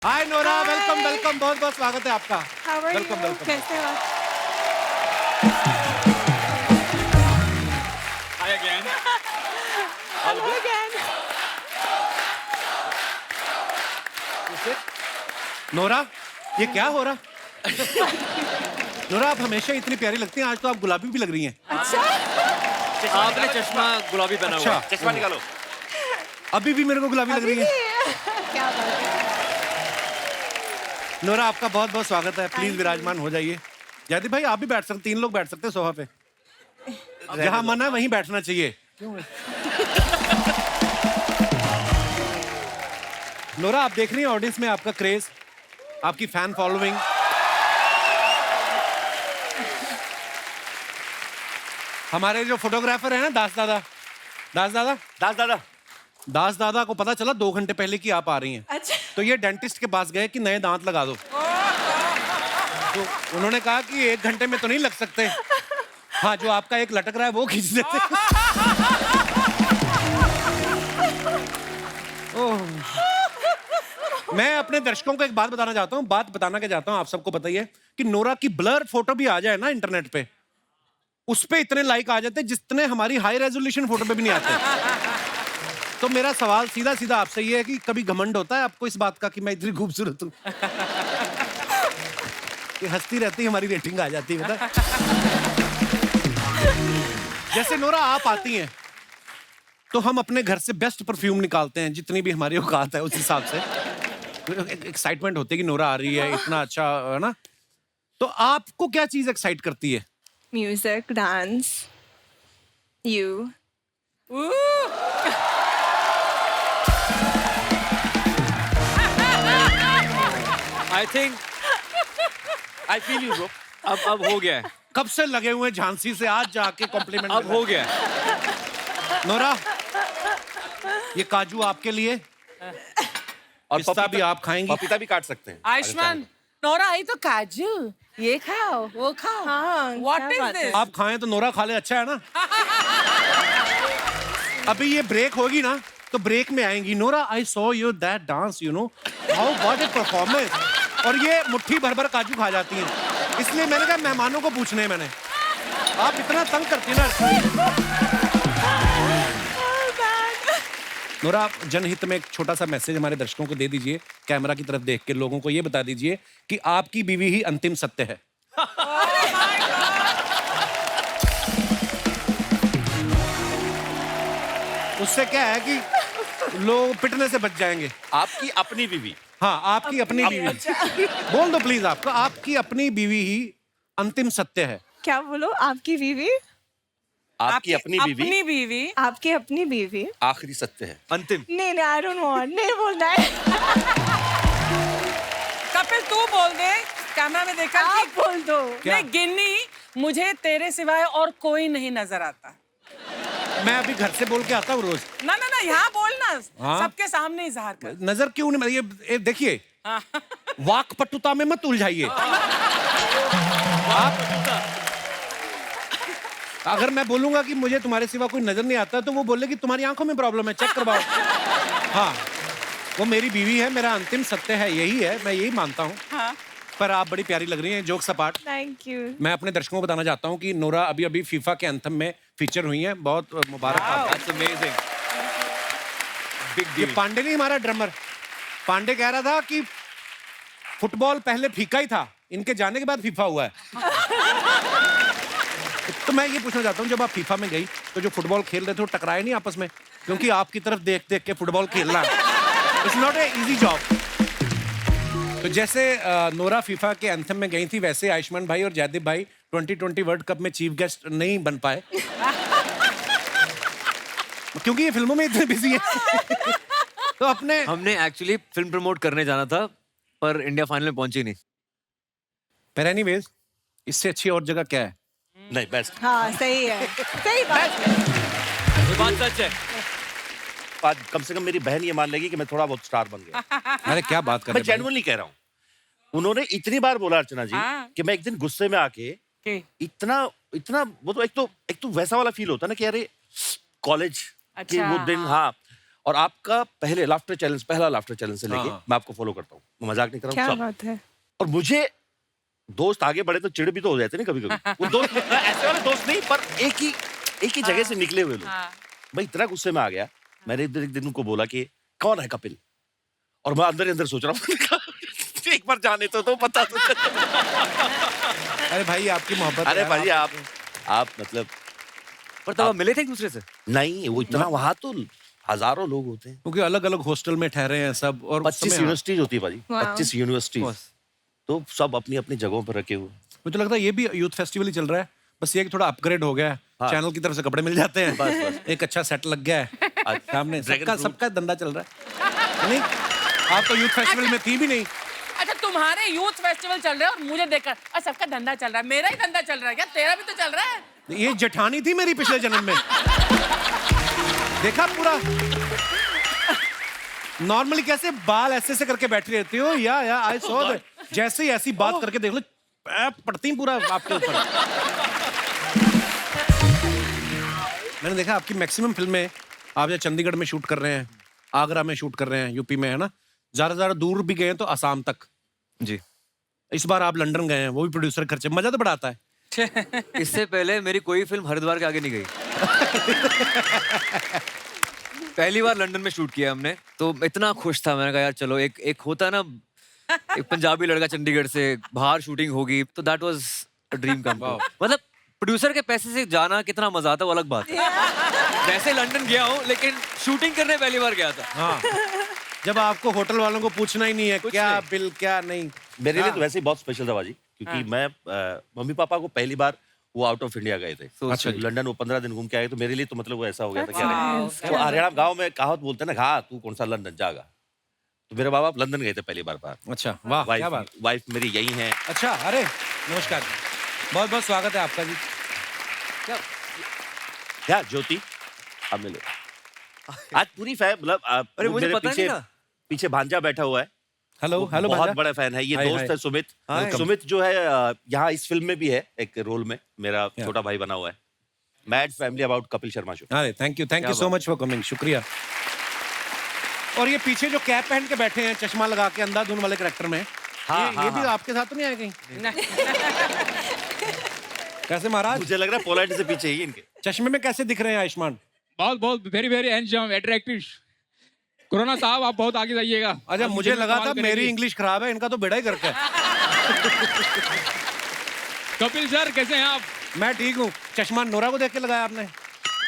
हाय Nora, welcome welcome, बहुत बहुत स्वागत है आपका। How are welcome you? Welcome. कैसे हो? Hi again. Hello again. Nora, ये क्या हो रहा? नोरा, आप हमेशा इतनी प्यारी लगती हैं, आज तो आप गुलाबी भी लग रही हैं। अच्छा। आपने चश्मा गुलाबी पहना हुआ है। अच्छा। चश्मा निकालो। अभी भी मेरे को गुलाबी लग रही है। क्या बात है? नोरा, आपका बहुत बहुत स्वागत है। Please you. विराजमान हो जाइए। जयदीप भाई, आप भी बैठ सकते, 3 लोग बैठ सकते हैं सोफा पे। जहाँ मन है वहीं बैठना चाहिए। नोरा, आप देख रही हैं ऑडियंस में आपका क्रेज, आपकी फैन फॉलोइंग। हमारे जो फोटोग्राफर है ना, दास दादा को पता चला 2 घंटे पहले कि आप आ रही हैं। अच्छा। तो ये डेंटिस्ट के पास गए कि नए दांत लगा दो। तो उन्होंने कहा कि 1 घंटे में तो नहीं लग सकते। हाँ, जो आपका एक लटक रहा है वो खींच देते। ओह। मैं अपने दर्शकों को एक बात बताना चाहता हूँ, आप सबको पता ही है कि नोरा की ब्लर फोटो भी आ जाए ना इंटरनेट पे, उस पे इतने लाइक आ जाते जितने हमारी हाई रेजोल्यूशन फोटो पे भी नहीं आते। तो मेरा सवाल सीधा सीधा आपसे ये है कि कभी घमंड होता है आपको इस बात का कि मैं इतनी खूबसूरत हूँ? कि हंसती रहती हमारी रेटिंग आ जाती है, पता? जैसे नोरा आप आती हैं तो हम अपने घर से बेस्ट परफ्यूम निकालते हैं, जितनी भी हमारी औकात है उस हिसाब से। एक्साइटमेंट होती है कि नोरा आ रही है, इतना अच्छा है ना। तो आपको क्या चीज एक्साइट करती है? Music, dance, you. I think I feel you bro. अब हो गया है। कब से लगे हुए हैं झांसी से, आज जाके कॉम्प्लीमेंट। अब हो गया है। नोरा, ये काजू आपके लिए और पिस्ता भी आप खाएंगी। पपीता भी काट सकते हैं। आयुष्मान, नोरा आई तो काजू, ये खाओ, वो खाओ। हाँ, What क्या is बात है? this? आप खाएं तो नोरा खा ले, अच्छा है ना। अभी ये ब्रेक होगी ना तो ब्रेक में आएंगी Nora, I saw you that dance, you know how what A performance. और ये मुट्ठी भर भर काजू खा जाती हैं। इसलिए मैंने कहा मेहमानों को पूछने, मैंने आप इतना तंग करती ना। नोरा, आप जनहित में एक छोटा सा मैसेज हमारे दर्शकों को दे दीजिए, कैमरा की तरफ देख के लोगों को ये बता दीजिए कि आपकी बीवी ही अंतिम सत्य है। उससे क्या है कि लोग पिटने से बच जाएंगे। आपकी अपनी बीवी। हाँ, आपकी अपनी बीवी। बोल दो प्लीज, आपकी अपनी बीवी ही अंतिम सत्य है। क्या बोलो? आपकी बीवी? आपकी अपनी बीवी अपनी बीवी। आपकी अपनी बीवी? आखिरी सत्य है। अंतिम। नहीं नहीं, आई डोंट वांट, नहीं बोलना है। कपिल तू बोल दे कैमरा में देखकर आप कि बोल दो। क्या? नहीं गिन्नी, मुझे तेरे सिवाय और कोई नहीं नजर आता। मैं अभी घर से बोल के आता हूँ रोज। ना ना ना, यहाँ बोलना। हाँ? सबके सामने इजहार कर। नजर क्यों नहीं, ये देखिए, वाक पटुता में मत उलझाइए। आप अगर मैं बोलूंगा कि मुझे तुम्हारे सिवा कोई नजर नहीं आता तो वो बोलेगी तुम्हारी आंखों में प्रॉब्लम है, चेक करवाओ। हाँ, वो मेरी बीवी है, मेरा अंतिम सत्य है, यही है, मैं यही मानता हूँ। हाँ। पर आप बड़ी प्यारी लग रही हैं, जोक्स अपार्ट। Thank you. मैं अपने दर्शकों को बताना चाहता हूँ कि नोरा अभी अभी फीफा के एंथम में फीचर हुई हैं, बहुत मुबारक आपको। That's amazing. Big ये deal. पांडे नहीं, हमारा ड्रमर पांडे कह रहा था कि फुटबॉल पहले फीका ही था, इनके जाने के बाद फीफा हुआ है। तो मैं ये पूछना चाहता हूँ, जब आप फीफा में गई तो जो फुटबॉल खेल रहे थे वो टकराए नहीं आपस में? क्योंकि आपकी तरफ देख देख के फुटबॉल खेलना it's not a easy job. तो जैसे नोरा फीफा के एंथम में गई थी, वैसे आयुष्मान भाई और जयदीप भाई 2020 वर्ल्ड कप में चीफ गेस्ट नहीं बन पाए क्योंकि ये फिल्मों में इतने बिजी हैं। तो अपने हमने एक्चुअली फिल्म प्रमोट करने जाना था पर इंडिया फाइनल में पहुंची नहीं। पर एनीवेज, इससे अच्छी और जगह क्या है? नहीं, बेस्ट। हाँ, सही है, सही बात है। ये बात सच है। आज कम से कम मेरी बहन ये मान लेगी कि मैं थोड़ा बहुत स्टार बन गया। अरे क्या बात कर मैं रहे हैं भाई? जेन्युइनली कह रहा हूँ। उन्होंने इतनी बार बोला अर्चना जी हाँ। कि मैं एक दिन गुस्से में आके के? इतना इतना वो तो एक तो वैसा वाला फील होता है ना कि अरे कॉलेज के अच्छा, वो दिन। हाँ। हाँ, और आपका पहले लाफ्टर चैलेंज, पहला लाफ्टर चैलेंज से लेके हाँ। मैं आपको फॉलो करता हूँ, मैं मजाक नहीं कर क्या रहा हूँ सब। बात है। और मुझे दोस्त आगे बढ़े तो चिड़ भी तो हो जाते ना कभी कभी। वो दोस्त ऐसे वाले दोस्त नहीं, पर एक ही जगह से निकले हुए लोग। मैं इतना गुस्से में आ गया, मैंने एक दिन उनको बोला कि कौन है कपिल, और मैं अंदर ही अंदर सोच रहा हूँ एक बार जाने तो पता तो अरे भाई आपकी मोहब्बत। अरे यार, भाई आप मतलब पर तब आप मिले थे एक दूसरे से? नहीं, वो इतना वहां तो हजारों लोग होते हैं, क्योंकि अलग अलग हॉस्टल में ठहरे हैं सब, और उस 25 समय- यूनिवर्सिटीज होती है भाजी, Wow. 25 यूनिवर्सिटीज, तो सब अपनी अपनी जगहों पर रखे हुए। मुझे लगता है ये भी यूथ फेस्टिवल ही चल रहा है, बस ये कि थोड़ा अपग्रेड हो गया है। हाँ। चैनल की तरफ से कपड़े मिल जाते हैं, बस। एक अच्छा सेट लग गया है सामने, Dragon सबका fruit। सबका धंधा चल रहा है। नहीं, आप तो यूथ फेस्टिवल में थी भी नहीं। अच्छा तुम्हारे यूथ फेस्टिवल चल रहे हैं और मुझे देखकर और सबका धंधा चल रहा है, मेरा ही धंधा चल रहा है क्या? तेरा भी तो चल रहा है। ये जेठानी थी मेरी पिछले जन्म में। देखा पूरा नॉर्मली कैसे बाल ऐसे से करके बैठी रहती हो, या आई सॉ दैट, जैसे ही ऐसी बात करके देख लो पड़ती पूरा आपके ऊपर। मैंने देखा आपकी मैक्सिमम फिल्में आप जो चंडीगढ़ में शूट कर रहे हैं, आगरा में शूट कर रहे हैं, यूपी में, है ना, ज्यादा दूर भी गए हैं तो असम तक। जी। इस बार आप लंदन गए हैं, वो भी प्रोड्यूसर खर्चे, मजा तो बड़ा आता है। इससे पहले मेरी कोई फिल्म हरिद्वार के आगे नहीं गई। पहली बार लंदन में शूट किया हमने, तो इतना खुश था, मैंने कहा यार चलो एक होता है ना, एक पंजाबी लड़का चंडीगढ़ से बाहर शूटिंग होगी, तो that was a dream come true. मतलब प्रोड्यूसर के पैसे से जाना कितना मजा आता है वो अलग बात है। वैसे लंदन गया हूँ लेकिन शूटिंग करने पहली बार गया था। हाँ, जब आपको होटल वालों को पूछना ही नहीं है क्या नहीं। बिल क्या नहीं। मेरे लिए तो वैसे ही बहुत स्पेशल था बाजी, क्योंकि मैं मम्मी पापा को पहली बार वो आउट ऑफ इंडिया गए थे, अच्छा जी। लंदन वो 15 दिन घूम के आए, तो मेरे लिए तो मतलब वो ऐसा हो गया था। क्या nice. वो हरियाणा गांव में कहावत बोलते हैं ना, घा तू कौन सा लंदन जागा, तो मेरे बाबा लंदन गए थे पहली बार बाहर। अच्छा, वाह क्या बात। वाइफ मेरी यही है। अच्छा, अरे नमस्कार, बहुत बहुत स्वागत है आपका जी। क्या ज्योति, आप मिले आज पूरी फैन, मतलब अरे मुझे मेरे पता नहीं था। पीछे भांजा बैठा हुआ है, हेलो वो हेलो बहुत भांजा। बड़ा फैन है, ये हाय, दोस्त हाय। है सुमित। हाय। सुमित जो है यहाँ इस फिल्म में भी है एक रोल में, मेरा क्या? छोटा भाई बना हुआ है। Mad family about Kapil Sharma show. अरे थैंक यू क्या सो मच फॉर कमिंग, शुक्रिया। और ये पीछे जो कैप पहन के बैठे हैं, चश्मा लगा के, अंधाधुन वाले कैरेक्टर में, ये भी आपके साथ तो नहीं आए कहीं? कैसे महाराज, मुझे लग रहा है पोलैंड से पीछे ही इनके। चश्मे में कैसे दिख रहे हैं आयुष्मान? बहुत बहुत very very handsome attractive. Corona साहब आप बहुत आगे जाइएगा। अच्छा, आप मुझे फिल्म लगा कमाल था करेंगी। मेरी इंग्लिश खराब है, इनका तो बेड़ा ही करके है। कपिल सर कैसे हैं आप? मैं ठीक हूँ। चश्मा नोरा को देख के लगाया आपने?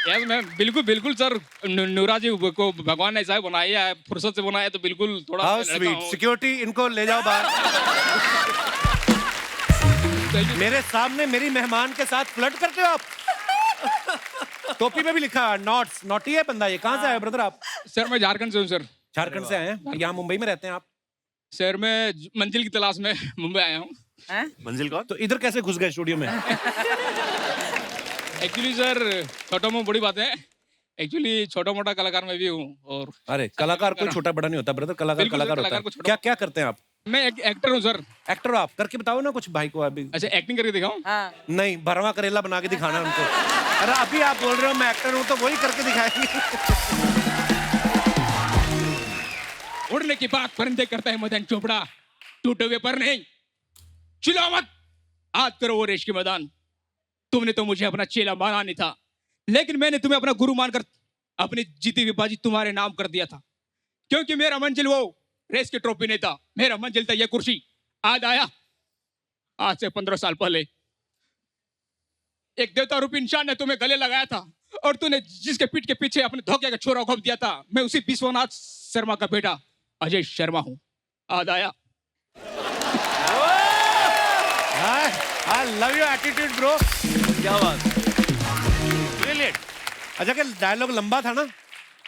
यस मैं बिल्कुल सर, नूरा जी को भगवान ने ऐसा बनाया है, फुर्सत से बनाया, तो बिल्कुल थोड़ा हाउ लड़का स्वीट। हूँ। सिक्योरिटी, इनको ले जाओ बाहर। मेरे सामने मेरी मेहमान के साथ फ्लर्ट करते हो आप? टोपी में भी लिखा है नॉट्स, नॉटी है बंदा। ये कहाँ से आए ब्रदर आप? सर मैं झारखंड से हूँ सर। झारखंड से आए हैं, यहाँ मुंबई में रहते हैं आप? सर मैं मंजिल की तलाश में मुंबई आया हूँ। मंजिल कौन? तो इधर कैसे घुस गए स्टूडियो में? एक्चुअली सर छोटा मोटा बड़ी बात है, एक्चुअली छोटा मोटा कलाकार मैं भी हूँ। और अरे कलाकार कोई छोटा बड़ा नहीं होता ब्रदर, कलाकार बिल्कुल, कलाकार कलाकार होता को है। छोटा- क्या क्या करते हैं आप? मैं एक एक्टर हूँ सर। एक्टर हो आप? करके बताओ ना कुछ भाई को अभी। अच्छा एक्टिंग करके दिखाऊं? नहीं, भरवा करेला बना के दिखाना है उनको। अरे अभी आप बोल रहे हो मैं एक्टर हूँ, तो वही करके दिखाएंगे। उड़ने की बात परिंदे करता है मदन चोपड़ा, टूटे हुए पर नहीं। चिल्लाओ मत, याद करो वो रेश के मैदान। तुमने तो मुझे अपना चेला माना नहीं था, लेकिन मैंने तुम्हें अपना गुरु मानकर अपनी जीती हुई बाजी तुम्हारे नाम कर दिया था। क्योंकि मेरा मंजिल वो रेस की ट्रॉफी नहीं था, मेरा मंजिल था ये कुर्सी। आज आया, आज से 15 साल पहले एक देवता रूपी इंसान ने तुम्हें गले लगाया था, और तूने जिसके पीठ के पीछे अपने धोखे का छोरा घोंप दिया था, मैं उसी विश्वनाथ शर्मा का बेटा अजय शर्मा हूँ। आज आया। I love your attitude bro. क्या बात। ब्रिलियंट। अच्छा, क्या डायलॉग लंबा था ना,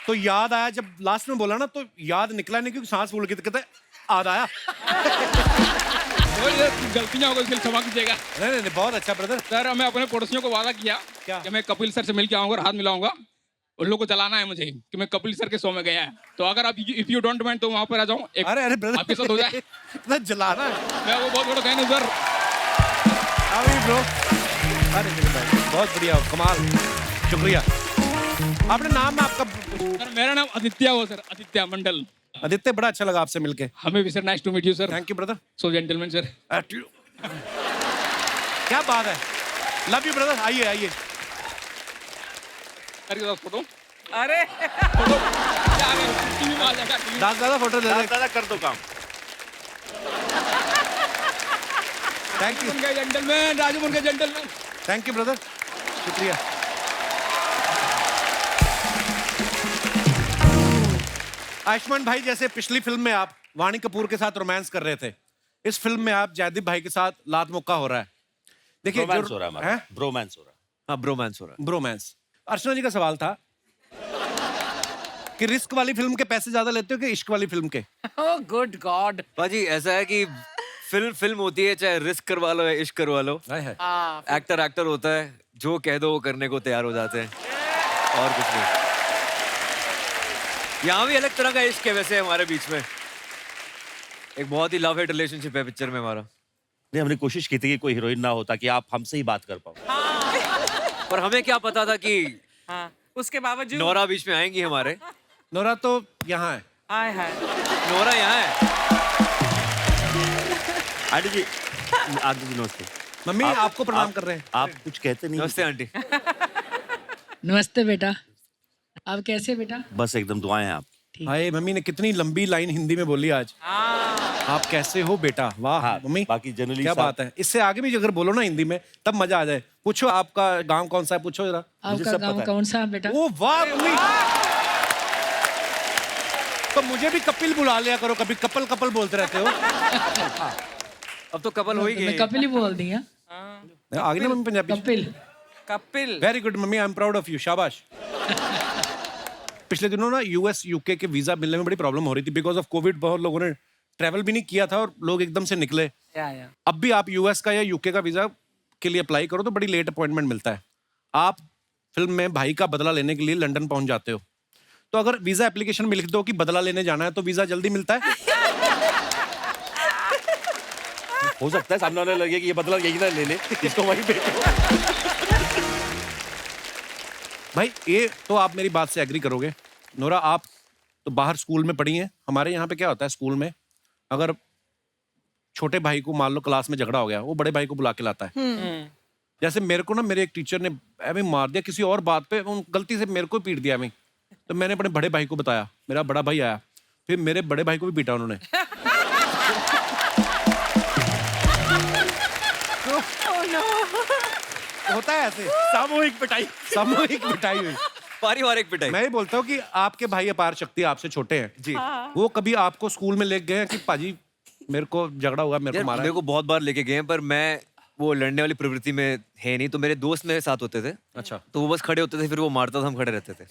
तो याद आया जब लास्ट में बोला ना, तो याद निकला नहीं क्योंकि सांस फूल गई, तो कहते याद आया। और ये गलतियां हो गई, इसलिए क्षमा कीजिएगा। नहीं, बहुत अच्छा ब्रदर। सर मैं अपने पड़ोसियों को वादा किया क्या? कि मैं कपिल सर से मिल के आऊंगा और हाथ मिलाऊंगा। उन लोगों को चलाना है मुझे कि मैं कपिल सर के शो में गया है, तो अगर आप इफ यू डोंट माइंड तो वहां पर आ जाऊं। अरे ब्रदर, आपके साथ हो जाए। इतना जलाना है। मैं वो बहुत बड़ा फैन हूं सर। अभी ब्रो, अरे मेरे भाई बहुत बढ़िया, कमाल, शुक्रिया। आपने नाम आपका सर मेरा नाम आदित्य हो सर, आदित्य मंडल। आदित्य, बड़ा अच्छा लगा आपसे मिलके। हमें भी sir, nice to meet you sir. Thank you brother. So gentleman sir. क्या बात है, लव यू ब्रदर। आइए आइए। सर के साथ फोटो। अरे फोटो क्या आ गया, टीवी में आ जाएगा, टीवी में। दादा फोटो ले ले। दादा कर दो काम। थैंक यू, उनका जेंटलमैन, राजू उनका जेंटलमैन। थैंक यू ब्रदर, शुक्रिया। आयुष्मान भाई, जैसे पिछली फिल्म में आप वाणी कपूर के साथ रोमांस कर रहे थे, इस फिल्म में आप जयदीप भाई के साथ लात मुक्का हो रहा है। देखिए ब्रोमांस हो रहा है हमारा, है ब्रोमांस हो रहा है। हाँ, ब्रोमांस हो रहा है। ब्रोमांस। अर्चना जी का सवाल था कि रिस्क वाली फिल्म के पैसे ज्यादा लेते हो कि इश्क वाली फिल्म के? Oh good God. बाजी ऐसा है कि फिल्म होती है, चाहे रिस्क करवा लो या इश्क करवा लो, एक्टर होता है, जो कह दो वो करने को तैयार हो जाते हैं, और कुछ नहीं। यहाँ भी अलग तरह का इश्क है वैसे हमारे बीच में, एक बहुत ही लव हेट रिलेशनशिप है पिक्चर में हमारा। नहीं, हमने कोशिश की थी कि कोई हीरोइन ना होता कि आप हमसे ही बात कर पाओ। पर हमें क्या पता था कि हाँ, उसके बावजूद नोरा बीच में आएंगी हमारे। नोरा तो यहाँ है। हाय हाय। नोरा यहाँ है। आंटी जी, आंटी जी नमस्ते। मम्मी आपको प्रणाम कर रहे हैं। आप कुछ कहते नहीं। नमस्ते आंटी। नमस्ते बेटा, आप कैसे बेटा? बस एकदम दुआएं आप। हाय, मम्मी ने कितनी लंबी लाइन हिंदी में बोली आज। आप कैसे हो बेटा? वाह हाँ, मम्मी, बाकी जनरली क्या बात है। इससे आगे भी अगर बोलो ना हिंदी में तब मजा आ जाए। पूछो आपका गांव कौन सा है, पूछो जरा। आपका सब गांव पता है। कौन सा है बेटा? ओ वाह मम्मी, तो मुझे भी कपिल बुला लिया करो, कभी कपल कपल बोलते रहते हो। अब तो कपल हो ही मैं गए। कपिल ही बोल दी। आगे ना mummy Punjabi. Kapil. Kapil. Very good mummy, I am proud of you, शाबाश। पिछले दिनों ना यूएस यूके के वीजा मिलने में बड़ी प्रॉब्लम हो रही थी बिकॉज ऑफ कोविड। बहुत लोगों ने ट्रैवल भी नहीं किया था और लोग एकदम से निकले। या। अब भी आप यूएस का या यूके का वीजा के लिए अप्लाई करो तो बड़ी लेट अपॉइंटमेंट मिलता है। आप फिल्म में भाई का बदला लेने के लिए लंदन पहुंच जाते हो, तो अगर वीजा एप्लीकेशन में लिख दो कि बदला लेने जाना है तो वीजा जल्दी मिलता है। हो सकता है सामने वाले लगे कि ये बदला यही ना ले ले, इसको वहीं भेजो। भाई ये तो आप मेरी बात से एग्री करोगे। नोरा, आप तो बाहर स्कूल में पढ़ी हैं। हमारे यहाँ पे क्या होता है स्कूल में, अगर छोटे भाई को मान लो क्लास में झगड़ा हो गया, वो बड़े भाई को बुला के लाता है। जैसे मेरे को ना मेरे एक टीचर ने ऐਵੇਂ मार दिया किसी और बात पे, उन गलती से मेरे को पीट दिया। मैं तो मैंने अपने बड़े भाई को बताया, मेरा बड़ा भाई आया, फिर मेरे बड़े भाई को भी पीटा उन्होंने। होता है ऐसे सामूहिक पिटाई। सामूहिक पिटाई हुई। पारिवारिक पिटाई। मैं ही बोलता हूँ कि आपके भाई अपार शक्ति आपसे छोटे हैं जी। वो कभी आपको स्कूल में ले गए हैं कि पाजी मेरे को झगड़ा हुआ, मेरे यार को मारा मेरे है? को बहुत बार लेके गए हैं, पर मैं वो लड़ने वाली प्रवृत्ति में है नहीं। तो मेरे दोस्त मेरे साथ होते थे। अच्छा तो वो बस खड़े होते थे, फिर वो मारता था, हम खड़े रहते थे।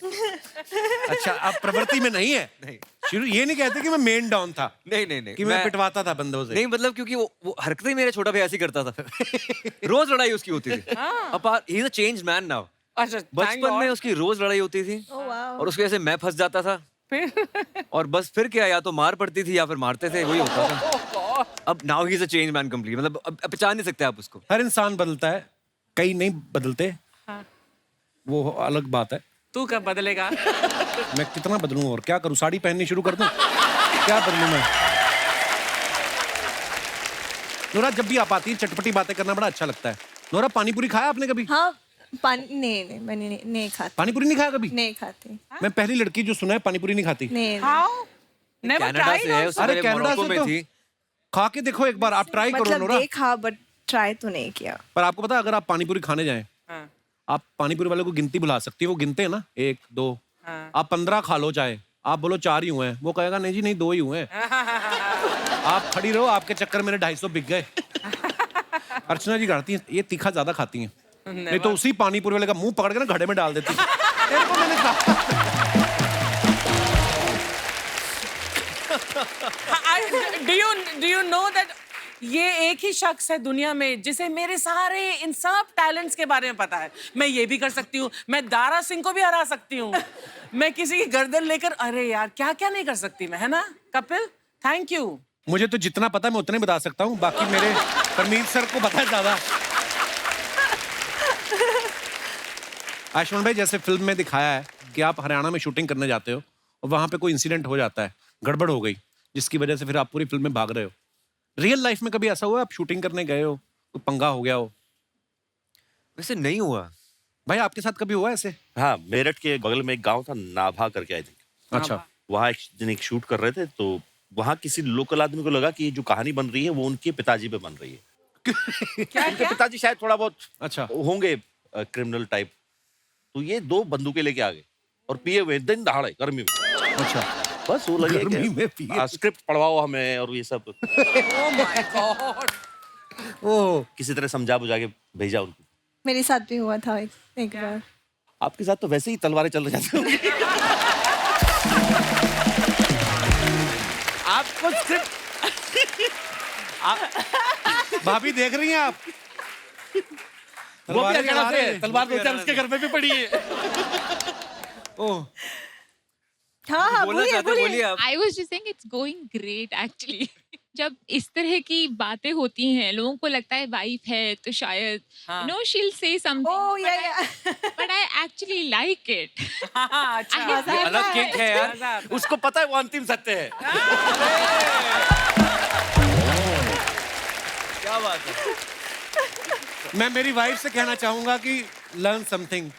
अच्छा, आप प्रवृत्ति में नहीं है। नहीं शुरू ये नहीं कहते कि मैं मेन डाउन था, नहीं नहीं नहीं कि मैं पिटवाता था बंदों से। नहीं, मतलब क्योंकि वो हरकतें ही मेरे छोटा भाई ऐसी करता था। रोज लड़ाई उसकी होती थी। अपार he is a changed man now. अच्छा, बचपन में उसकी रोज लड़ाई होती थी और उसकी वजह से मैं फंस जाता था। और बस फिर क्या, या तो मार पड़ती थी या फिर मारते थे, वही होता था। अब now he is a change man complete, मतलब अब पहचान नहीं सकते आप उसको। हर इंसान बदलता है, कई नहीं बदलते। वो अलग बात है। तू कब बदलेगा? मैं कितना बदलूं और क्या करूं? साड़ी पहननी शुरू कर दूं? क्या बदलूं मैं? नोरा, जब भी आप आती है चटपटी बातें करना बड़ा अच्छा लगता है। नोरा, पानी पूरी खाया आपने कभी? हाँ, पानी नहीं, मैंने नहीं खाती। पानी पूरी नहीं खाया कभी? नहीं खाती। मैं पहली लड़की जो सुना है पानी पूरी नहीं खाती। नहीं। हाउ? नेवर कनाडा से है, ट्राइड। उससे अरे पहले कनाडा मोरक्को से में तो थी। खा के देखो एक बार, आप ट्राई करो मतलब नोरा। देखा बट ट्राई तो नहीं किया। पर आपको पता है अगर आप पानी पूरी खाने जाएं, आप पानी पूरी वाले को गिनती बुला सकती है। वो गिनते हैं ना, 1 2, आप 15 खा लो चाहे, आप बोलो 4 ही हुए हैं, वो कहेगा नहीं जी नहीं 2 ही हुए हैं। आप खड़ी रहो, आपके चक्कर मेरे 250 बिक गए। अर्चना जी करती हैं, ये तीखा ज्यादा खाती हैं, नहीं तो उसी पानी पूरी वाले का मुंह पकड़ के ना घड़े में डाल देती। तेरे को मैंने कहा। Do you know that ये एक ही शख्स है दुनिया में जिसे मेरे सारे इन सब टैलेंट्स के बारे में पता है। मैं ये भी कर सकती हूँ, मैं दारा सिंह को भी हरा सकती हूँ, मैं किसी की गर्दन लेकर, अरे यार क्या क्या नहीं कर सकती मैं, है ना कपिल? Thank you. मुझे तो जितना पता है मैं उतने बता सकता हूँ, बाकी मेरे परमीत सर को पता है ज्यादा। आयुष्मान भाई, जैसे फिल्म में दिखाया है कि आप हरियाणा में शूटिंग करने जाते हो और वहां पे कोई इंसिडेंट हो जाता है, गड़बड़ हो गई, जिसकी वजह से फिर आप पूरी फिल्म में भाग रहे हो। रियल लाइफ में कभी ऐसा हुआ आप शूटिंग करने गए हो, कोई पंगा हो गया हो? वैसे नहीं हुआ। भाई आपके साथ कभी हुआ ऐसे? हाँ, मेरठ के बगल में एक गांव था नाभा करके, आई थिंक। अच्छा। वहाँ एक दिन एक शूट कर रहे थे, तो वहाँ किसी लोकल आदमी को लगा कि जो कहानी बन रही है वो उनके पिताजी पे बन रही है। क्या उनके पिताजी शायद थोड़ा बहुत अच्छा। होंगे क्रिमिनल टाइप। तो ये 2 बंदूकें लेके आ गए और पिए हुए दिन दहाड़े गर्मी में। अच्छा। बस वो लगे गर्मी में पिए। स्क्रिप्ट पढ़वाओ हमें और ये सब। Oh my God. ओह, किसी तरह समझा बुझा के भेजा उनको। मेरे साथ भी हुआ था एक बार। आपके साथ तो वैसे ही तलवारें चल जाती होंगी। आपको स्क्रिप्ट भाभी देख रही हैं आप? वो भी तलवारें हरियाणा चला से रहे है, हैं। तलवार 2-4 उसके घर में भी पड़ी है। ओह, हाँ हाँ बोलना बोलिए चाहते हो, बोलिए। बोलिए आप। I was just saying it's going great actually. जब इस तरह की बातें होती हैं लोगों को लगता है वाइफ है तो शायद नो शील से ओह या something, but I actually like it. हाँ, अच्छा। ये अलग किक है यार। मजा आता है। उसको पता है वो अंतिम सत्य है। क्या बात है। मैं मेरी वाइफ से कहना चाहूंगा कि लर्न समथिंग।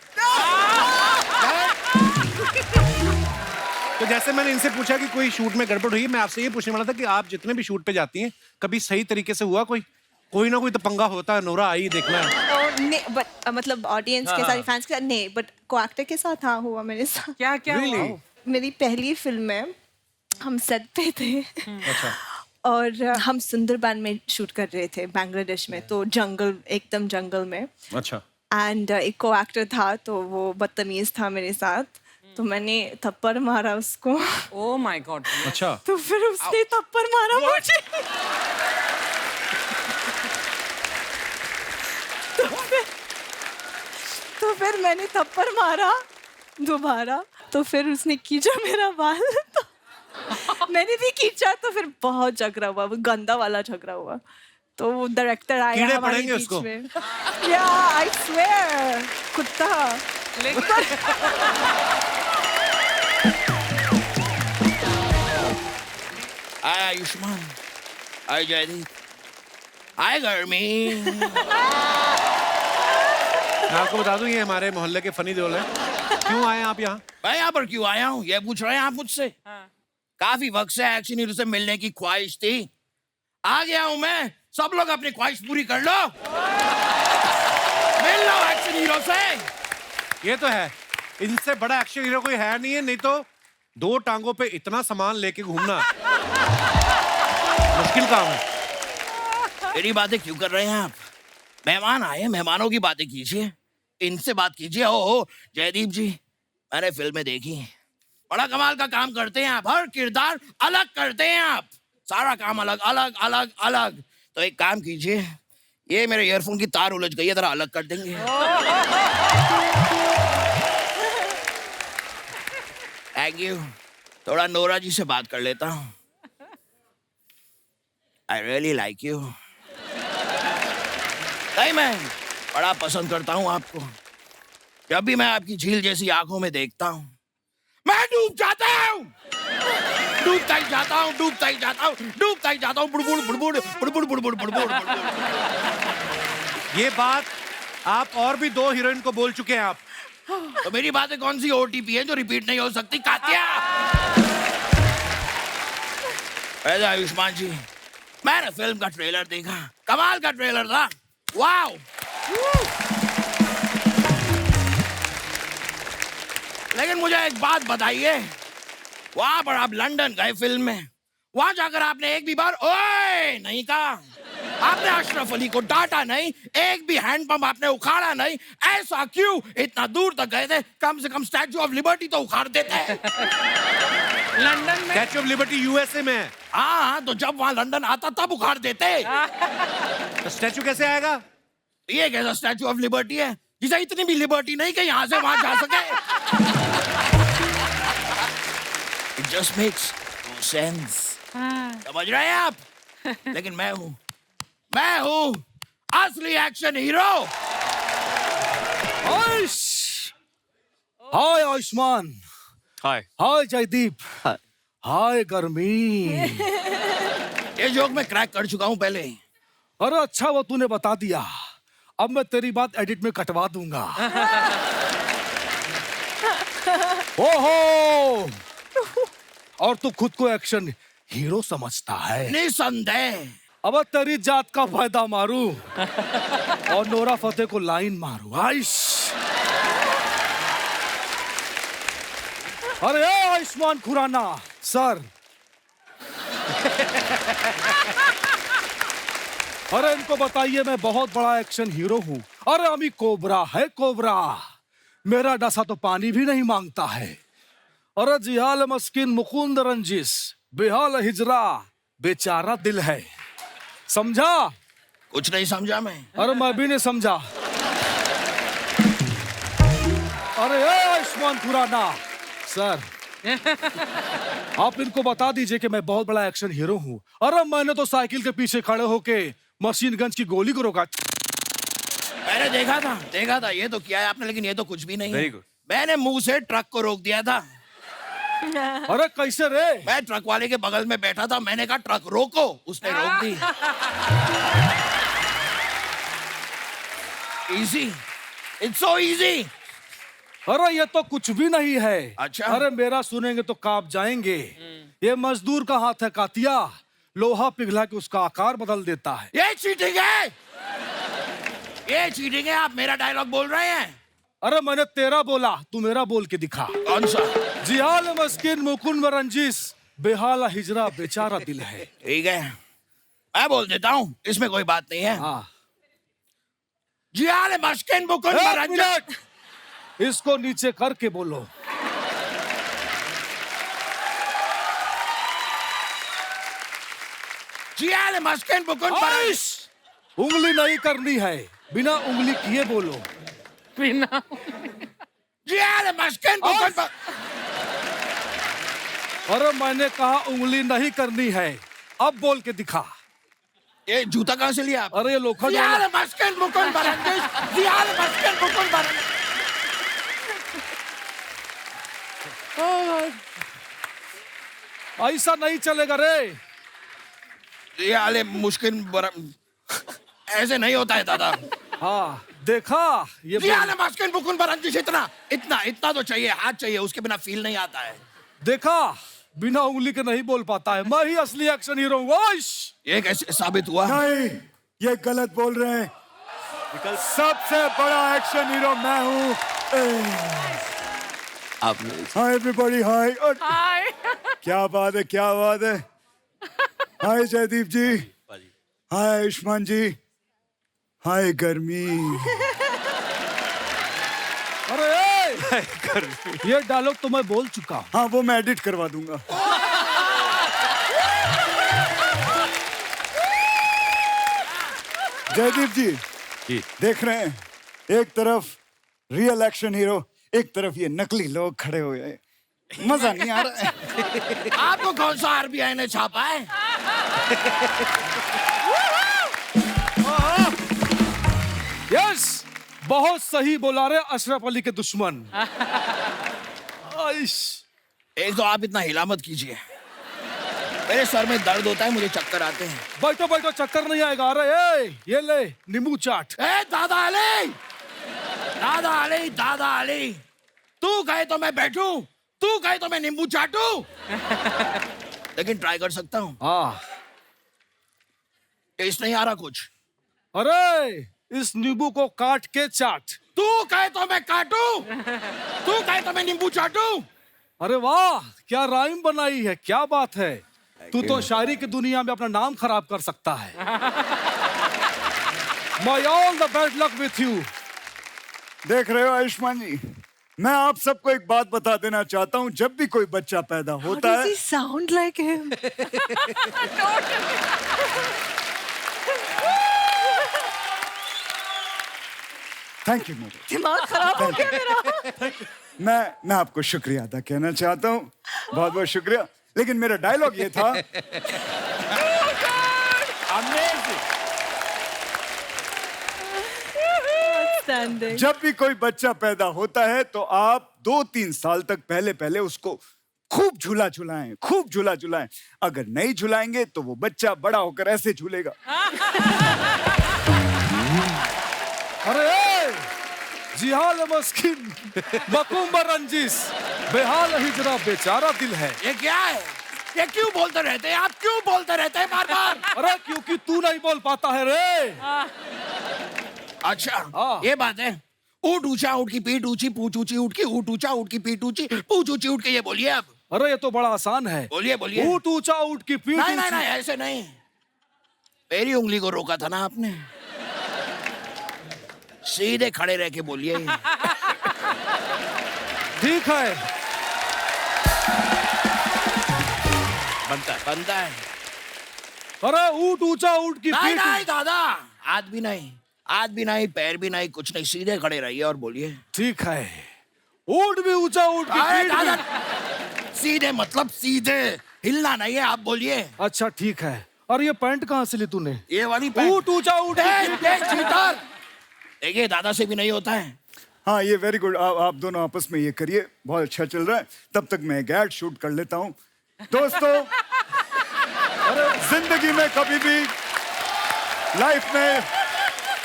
तो जैसे मैंने इनसे पूछा कि कोई शूट में गड़बड़ हुई, मैं आपसे ये पूछने वाला था कि आप जितने भी शूट पे जाती हैं कभी सही तरीके से हुआ कोई ना कोई तो पंगा होता है। नोरा आई देखना है। बट मतलब ऑडियंस के साथ, फैंस के साथ नहीं, बट को एक्टर के साथ हाँ हुआ मेरे साथ। क्या क्या हुआ? मेरी पहली फिल्म में हम सेट पे थे अच्छा। और हम सुंदरबन में शूट कर रहे थे बांग्लादेश में, तो जंगल, एकदम जंगल में। अच्छा। एंड एक को एक्टर था तो वो बदतमीज था मेरे साथ, तो मैंने थप्पड़ मारा उसको। Oh my God. अच्छा। तो फिर उसने थप्पड़ मारा मुझे। तो फिर मैंने थप्पड़ मारा दोबारा, तो फिर उसने खींचा मेरा बाल, तो मैंने भी खींचा, तो फिर बहुत झगड़ा हुआ, वो गंदा वाला झगड़ा हुआ। तो वो डायरेक्टर आया कीड़े हमारे पड़ेंगे बीच उसको। में। या आई स्वेयर, कुत्ता। हाय आयुष्मान, हाय जयदीप, हाय गर्मी। मैं आपको बता दूं ये हमारे मोहल्ले के फनी देओल हैं। क्यों आए आप यहाँ? मैं यहाँ पर क्यों आया हूँ ये पूछ रहे हैं आप मुझसे? काफी वक्त से एक्शन हीरो से मिलने की ख्वाहिश थी, आ गया हूँ मैं। सब लोग अपनी ख्वाहिश पूरी कर लो, मिल लो एक्शन हीरो से। ये तो है, इनसे बड़ा एक्शन हीरो कोई है नहीं है, नहीं तो 2 टांगों पे इतना सामान लेके घूमना मुश्किल काम है। मेरी बातें क्यों कर रहे हैं आप? मेहमान आए, मेहमानों की बातें कीजिए, इनसे बात कीजिए। ओ जयदीप जी, मैंने फिल्में देखी, बड़ा कमाल का काम करते हैं आप, हर किरदार अलग करते हैं आप, सारा काम अलग अलग अलग अलग। तो एक काम कीजिए, ये मेरे ईयरफोन की तार उलझ गई है, जरा अलग कर देंगे? Thank you. थोड़ा नोरा जी से बात कर लेता हूँ। I really like you. नहीं, मैं बड़ा पसंद करता हूँ आपको। जब भी मैं आपकी झील जैसी आंखों में देखता हूँ, मैं डूब जाता हूँ, डूबता ही जाता हूँ, डूबता ही जाता हूँ, डूबता ही जाता हूँ। बुड़बुड़ बुड़बुड़ बुड़बुड़ बुड़बुड़ बुड़बुड़। ये बात आप और भी 2 हीरोइन को बोल चुके हैं आप। तो मेरी बातें कौन सी ओटीपी है जो रिपीट नहीं हो सकती? कात्या। ऐसा आयुष्मान जी, मैंने फिल्म का ट्रेलर देखा, कमाल का ट्रेलर था, वाओ। लेकिन मुझे एक बात बताइए, वहां पर आप लंदन गए फिल्म में, वहां जाकर आपने एक भी बार ओए नहीं कहा, आपने अशरफ अली को डांटा नहीं, एक भी हैंडपंप आपने उखाड़ा नहीं। ऐसा क्यों? इतना दूर तक गए थे, कम से कम स्टैचू ऑफ लिबर्टी तो उखाड़ देते। लंदन में स्टैच्यू ऑफ लिबर्टी यूएसए में है। हाँ, तो जब वहां लंदन आता तब उखाड़ देते। तो स्टैच्यू कैसे आएगा? ये कैसा स्टैचू ऑफ लिबर्टी है जिसे इतनी भी लिबर्टी नहीं कि यहाँ से वहां जा सके? It just makes no sense. समझ रहे हैं आप? लेकिन मैं हूँ असली एक्शन हीरो। हाय आयुष्मान, हाय हाय जयदीप, हाय गर्मी। ये जोक मैं क्रैक कर चुका हूँ पहले। अरे अच्छा वो तूने बता दिया, अब मैं तेरी बात एडिट में कटवा दूंगा। ओहो, और तू खुद को एक्शन हीरो समझता है? निसंदेह। अब तेरी जात का फायदा मारू और नोरा फतेह को लाइन मारू। आइश, अरे आयुष्मान खुराना सर, अरे इनको बताइए मैं बहुत बड़ा एक्शन हीरो हूँ। अरे अमी कोबरा है कोबरा, मेरा डसा तो पानी भी नहीं मांगता है। अरे जिहाल मस्किन मुकुंद रंजिस, बेहाल हिजरा बेचारा दिल है। समझा? कुछ नहीं समझा मैं। अरे मैं भी नहीं समझा। अरे आयुष्मान खुराना सर, आप इनको बता दीजिए कि मैं बहुत बड़ा एक्शन हीरो हूँ। अरे मैंने तो साइकिल के पीछे खड़े होके मशीन गन्स की गोली को रोका। मैंने देखा था ये तो किया है आपने, लेकिन ये तो कुछ भी नहीं है। Very good. मैंने मुंह से ट्रक को रोक दिया था। अरे कैसे रे? मैं ट्रक वाले के बगल में बैठा था, मैंने कहा ट्रक रोको, उसने रोक दी। Easy, it's so easy. अरे ये तो कुछ भी नहीं है। अच्छा? अरे मेरा सुनेंगे तो कांप जाएंगे। ये मजदूर का हाथ है कातिया, लोहा पिघला के उसका आकार बदल देता है। ये चीटिंग है, ये चीटिंग है। आप मेरा डायलॉग बोल रहे हैं। अरे मैंने तेरा बोला, तू मेरा बोल के दिखा। कौन सा? जिहाल मस्किन मुकुंद रंजिस, बेहाला हिजरा बेचारा दिल है। ठीक है, मैं बोल देता हूँ, इसमें कोई बात नहीं है। हाँ, जियाल मस्किन मुकुंद एक रंजिस। मिनट, इसको नीचे करके बोलो। जियाल मस्किन मुकुंद आइश, उंगली नहीं करनी है, बिना उंगली किए बोलो। बिना जियाल मस्किन मुकुंद। अरे मैंने कहा उंगली नहीं करनी है, अब बोल के दिखा। ये जूता कहाँ से लिया आप? अरे ये लोखंड जियाल वाला- मस्किन मुकुंद रंजिस, जियाल मस्किन मुकुंद रंजिस। ऐसा नहीं चलेगा रे। जियाल मुश्किल ऐसे नहीं होता है दादा। हाँ देखा, ये जियाल मस्किन मुकुंद रंजिस। इतना इतना इतना तो चाहिए, हाथ चाहिए, उसके बिना फील नहीं आता है। देखा, बिना उंगली के नहीं बोल पाता है। मैं ही असली एक्शन हीरो हूँ। आइश, ये कैसे साबित हुआ? नहीं, ये गलत बोल रहे हैं। सबसे बड़ा एक्शन हीरो मैं हूँ। हाय एवरीबॉडी, हाय। हाय। क्या बात है, क्या बात है। हाय जयदीप जी, हाय आयुष्मान जी, हाय गर्मी। अरे ये डायलॉग तो मैं बोल चुका हूँ। हाँ वो मैं एडिट करवा दूंगा। जयदीप जी देख रहे हैं, एक तरफ रियल एक्शन हीरो, एक तरफ ये नकली लोग खड़े हुए हैं। मजा नहीं आ रहा है। आपको कौन सा आरबीआई ने छापा है? यस, बहुत सही बोला रे अशरफ अली के दुश्मन। आइश, एक तो आप इतना हिला मत कीजिए, मेरे सर में दर्द होता है, मुझे चक्कर आते हैं। बैठो बैठो, चक्कर नहीं आएगा। अरे ये ले नींबू चाट। ए दादा अली, दादा अली, दादा अली, तू कहे तो मैं बैठूं, तू कहे तो मैं नींबू चाटूं। लेकिन ट्राई कर सकता हूँ। हाँ, टेस्ट नहीं आ रहा कुछ। अरे इस नींबू को काट के चाट। तू कहे तो मैं काटूं, तू कहे तो मैं नींबू चाटूं। अरे वाह, क्या राइम बनाई है, क्या बात है। तू तो शायरी की दुनिया में अपना नाम खराब कर सकता है। My all the bad luck with you. देख रहे हो आयुष्मान जी, मैं आप सबको एक बात बता देना चाहता हूँ। जब भी कोई बच्चा पैदा होता है, sound like him? Thank you Modi. दिमाग खराब हो गया मेरा। मैं आपको शुक्रिया अदा कहना चाहता हूँ, बहुत बहुत शुक्रिया। लेकिन मेरा डायलॉग ये था। बंदे। जब भी कोई बच्चा पैदा होता है तो आप 2-3 साल तक पहले उसको खूब झूला झुलाएं, खूब झूला झुलाएं। अगर नहीं झुलाएंगे तो वो बच्चा बड़ा होकर ऐसे झूलेगा। अरे जिहाल मस्किन मकुम्बर रंजिस, बेहाल हिजरा बेचारा दिल है। ये क्या है? ये क्यों बोलते रहते हैं आप? क्यों बोलते रहते हैं बार बार? अरे क्योंकि तू नहीं बोल पाता है रे। अच्छा हाँ। ये बात है। ऊँट ऊंचा ऊँट की पीठ ऊंची, पूछ ऊंची ऊँट की, ऊँट ऊंचा ऊँट की पीठ ऊंची, पूछ ऊंची ऊँट के, ये बोलिए अब। अरे ये तो बड़ा आसान है। बोलिए बोलिए। ऊँट ऊंचा ऊँट की पीठ नहीं नहीं ऊंची। नहीं, ऐसे नहीं। मेरी उंगली को रोका था ना आपने। सीधे खड़े रह के बोलिए। ठीक है। बनता है। अरे ऊँट ऊंचा ऊँट की नहीं पीठ। नहीं दादा, हाथ भी नहीं, पैर भी नहीं, कुछ नहीं, सीधे खड़े रहिए और बोलिए। ठीक है। ऊँट भी ऊंचा ऊँट की अरे पीठ दादा, भी। सीधे मतलब सीधे, हिलना नहीं है, आप बोलिए। अच्छा ठीक है। और ये पैंट कहाँ से ली तूने? ये वाली पैंट। ऊँट ऊंचा ऊँट की पीठ। चीटर। देखिए दादा से भी नहीं होता है। हाँ ये वेरी गुड। आप दोनों आपस में ये करिए, बहुत अच्छा चल रहा है। तब तक मैं एक एड शूट कर लेता हूँ। दोस्तों, अरे जिंदगी में कभी भी लाइफ में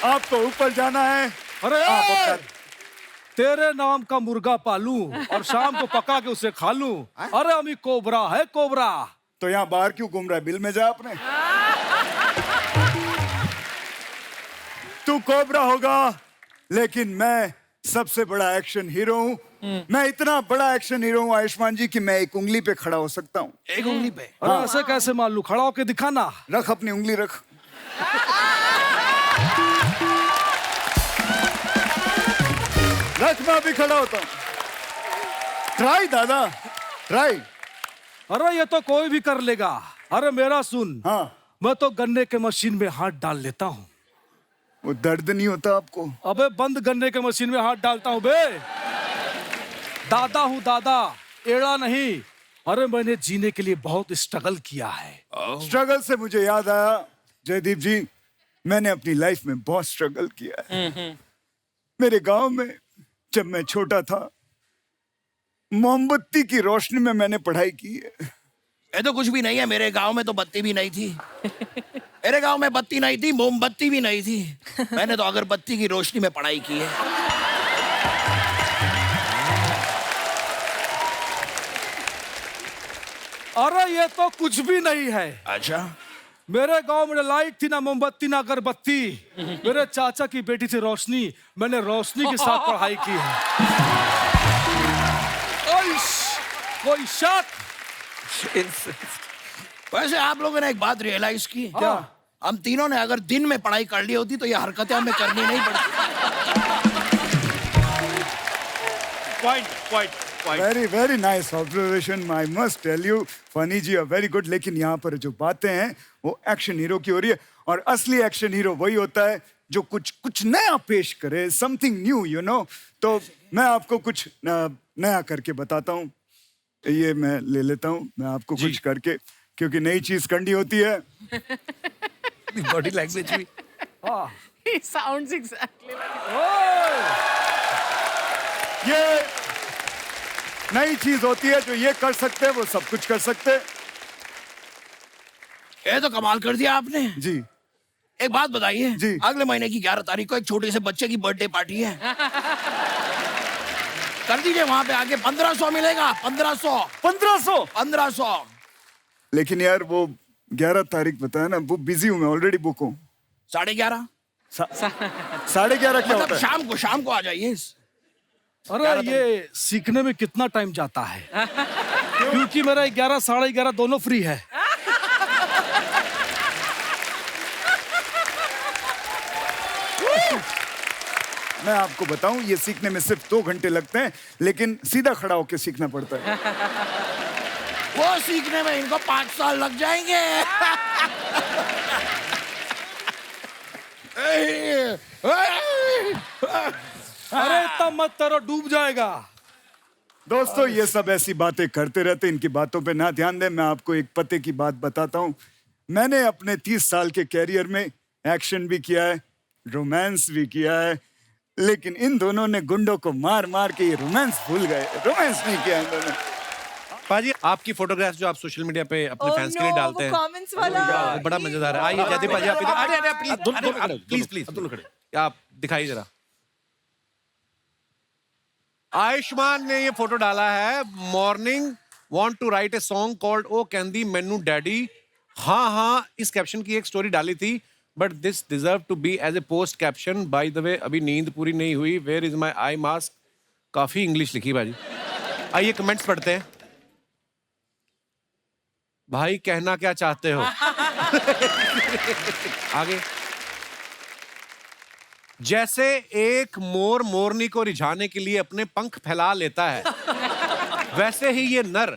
आपको ऊपर जाना है। अरे आप अपना तेरे नाम का मुर्गा पालूं और शाम को पका के उसे खा लूं। अरे अमी कोबरा है कोबरा। तो यहाँ बाहर क्यों घूम रहा है? बिल में जा अपने। तू कोबरा होगा लेकिन मैं सबसे बड़ा एक्शन हीरो हूँ। मैं इतना बड़ा एक्शन हीरो हूँ आयुष्मान जी कि मैं एक उंगली पे खड़ा हो सकता हूँ। एक उंगली पे? अरे ऐसे कैसे मान लूं? खड़ा होके दिखाना। रख अपनी उंगली रख। रख, मैं अभी खड़ा होता हूँ। ट्राई दादा, ट्राई। अरे ये तो कोई भी कर लेगा। अरे मेरा सुन। हाँ। मैं तो गन्ने के मशीन में हाथ डाल लेता हूँ। वो दर्द नहीं होता आपको? अबे बंद गन्ने के मशीन में हाथ डालता हूँ बे। दादा हूँ दादा, एड़ा नहीं। अरे मैंने जीने के लिए बहुत स्ट्रगल किया है। स्ट्रगल से मुझे याद आया जयदीप जी, मैंने अपनी लाइफ में बहुत स्ट्रगल किया है। मेरे गांव में जब मैं छोटा था, मोमबत्ती की रोशनी में मैंने पढ़ाई की है। ये तो कुछ भी नहीं है। मेरे गांव में तो बत्ती भी नहीं थी। मेरे गांव में बत्ती नहीं थी, मोमबत्ती भी नहीं थी। मैंने तो अगरबत्ती की रोशनी में पढ़ाई की है। अरे ये तो कुछ भी नहीं है। अच्छा। मेरे गांव में लाइट थी, ना मोमबत्ती ना अगरबत्ती। मेरे चाचा की बेटी थी रोशनी। मैंने रोशनी के साथ पढ़ाई की है। कोई शक? वैसे आप लोगों ने एक बात रियलाइज की क्या? हम तीनों ने अगर दिन में पढ़ाई कर ली होती तो ये हरकतें हमें करनी नहीं पड़ती। Point. Very very nice observation. I must tell you, Funny ji are very good. लेकिन यहाँ पर जो बातें हैं वो एक्शन हीरो की हो रही है, और असली एक्शन हीरो वही होता है जो कुछ नया पेश करे, समथिंग न्यू, यू नो। तो मैं आपको कुछ नया करके बताता हूँ। ये मैं ले लेता हूँ, मैं आपको कुछ करके, क्योंकि नई चीज करनी होती है। बॉडी लैंग्वेज भी। He sounds exactly like ये नई चीज होती है, जो ये कर सकते हैं वो सब कुछ कर सकते हैं। ये तो कमाल कर दिया आपने जी। एक बात बताइए जी। अगले महीने की 11 तारीख को एक छोटे से बच्चे की बर्थडे पार्टी है। कर दीजिए, वहां पे आगे 1500 मिलेगा। 1500। लेकिन यार वो 11 तारीख बताया ना, वो बिजी हूँ मैं, ऑलरेडी बुक हूँ। 11:30। 11:30 क्या होता है? शाम को आ जाइए। अरे ये सीखने में कितना टाइम जाता है? क्योंकि मेरा 11 साढ़े 11 दोनों फ्री है। मैं आपको बताऊं, ये सीखने में सिर्फ 2 घंटे लगते हैं, लेकिन सीधा खड़ा होकर सीखना पड़ता है। वो सीखने में इनको 5 साल लग जाएंगे। अरे इतना मत करो, डूब जाएगा। दोस्तों ये सब ऐसी बातें करते रहते, इनकी बातों पे ना ध्यान दें। मैं आपको एक पते की बात बताता हूं। मैंने अपने 30 साल के कैरियर में एक्शन भी किया है, रोमांस भी किया है, लेकिन इन दोनों ने गुंडों को मार मार के ये रोमांस भूल गए, रोमांस नहीं किया इन दोनों। पाजी आपकी फोटोग्राफ्स जो आप सोशल मीडिया पे अपने फैंस के लिए डालते हैं, कमेंट्स वाला वो बड़ा मजेदार है। आइए जयदीप पाजी आप इधर, अरे प्लीज प्लीज आप दिखाइए जरा। आयुष्मान ने ये फोटो डाला है, morning want to write a song called ओ कहंदी मैनू डैडी। हाँ, इस कैप्शन की एक स्टोरी डाली थी, but this deserve to be as a post caption. By the way अभी नींद पूरी नहीं हुई, where is my eye mask. काफी इंग्लिश लिखी भाजी। आइए कमेंट्स पढ़ते हैं। भाई कहना क्या चाहते हो? आगे। जैसे एक मोर मोरनी को रिझाने के लिए अपने पंख फैला लेता है, वैसे ही ये नर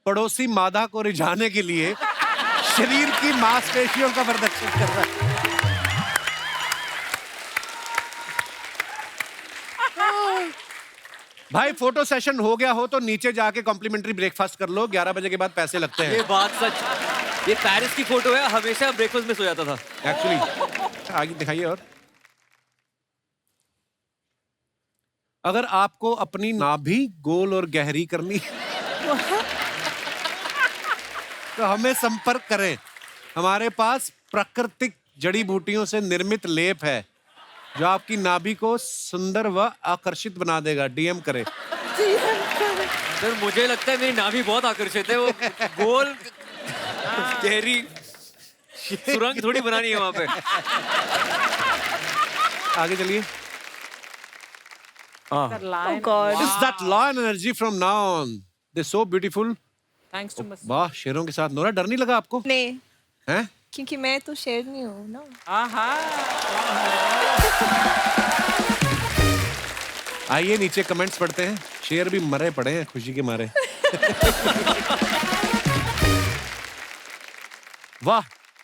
पड़ोसी मादा को रिझाने के लिए शरीर की मांसपेशियों का प्रदर्शन कर रहा है। भाई फोटो सेशन हो गया हो तो नीचे जाके कॉम्प्लीमेंट्री ब्रेकफास्ट कर लो, 11 बजे के बाद पैसे लगते हैं। ये बात सच। ये पेरिस की फोटो है, हमेशा ब्रेकफास्ट में सो जाता था एक्चुअली। आगे दिखाइए। और अगर आपको अपनी नाभि गोल और गहरी करनी तो हमें संपर्क करें। हमारे पास प्राकृतिक जड़ी बूटियों से निर्मित लेप है जो आपकी नाभि को सुंदर व आकर्षित बना देगा। डीएम करें। सर मुझे लगता है मेरी नाभि बहुत आकर्षित है। वो गोल गहरी सुरंग थोड़ी बनानी है वहां पे। आगे चलिए। Oh God. It's that lion energy from now on. They're so beautiful. Thanks to मस। वाह, शेरों के साथ। नोरा डर नहीं लगा आपको? नहीं, हैं? क्योंकि मैं तो शेरनी हूँ ना। आइए नीचे कमेंट्स पढ़ते हैं। शेर भी मरे पड़े हैं खुशी के मारे। वाह,